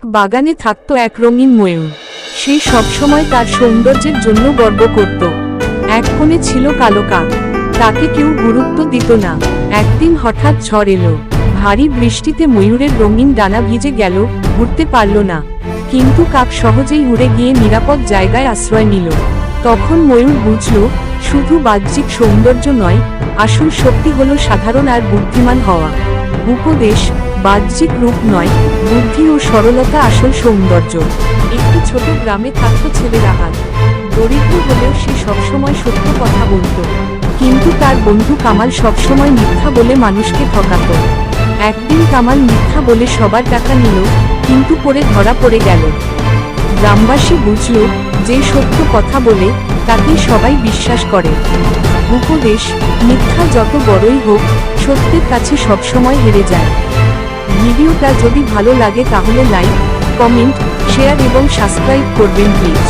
এক বাগানে থাকত এক রঙিন ময়ূর। সে সবসময় তার সৌন্দর্যের জন্য গর্ব করত। এক কোণে ছিল কালো কাক, তাকে কেউ গুরুত্ব দিত না। একদিন হঠাৎ ঝড় এলো, ভারী বৃষ্টিতে ময়ূরের রঙিন ডানা ভিজে গেল, উড়তে পারল না। কিন্তু কাক সহজেই উড়ে গিয়ে নিরাপদ জায়গায় আশ্রয় নিল। তখন ময়ূর বুঝল, শুধু বাহ্যিক সৌন্দর্য নয়, আসল শক্তি হলো সাধারণ আর বুদ্ধিমান হওয়া। উপদেশ: বাহ্যিক রূপ নয়, বুদ্ধি ও সরলতা আসল সৌন্দর্য। একটি ছোট গ্রামে থাকত ছেলে রাহাত। দরিদ্র হলেও সে সবসময় সত্য কথা বলত, কিন্তু তার বন্ধু কামাল সবসময় মিথ্যা বলে মানুষকে ঠকাত। একদিন কামাল মিথ্যা বলে সবার টাকা নিল, কিন্তু পরে ধরা পড়ে গেল। গ্রামবাসী বুঝল, যে সত্য কথা বলে তাকেই সবাই বিশ্বাস করে। উপদেশ: মিথ্যা যত বড়ই হোক, সত্যের কাছে সবসময় হেরে যায়। ভিডিওটা যদি ভালো লাগে তাহলে লাইক, কমেন্ট, শেয়ার এবং সাবস্ক্রাইব করবেন প্লিজ।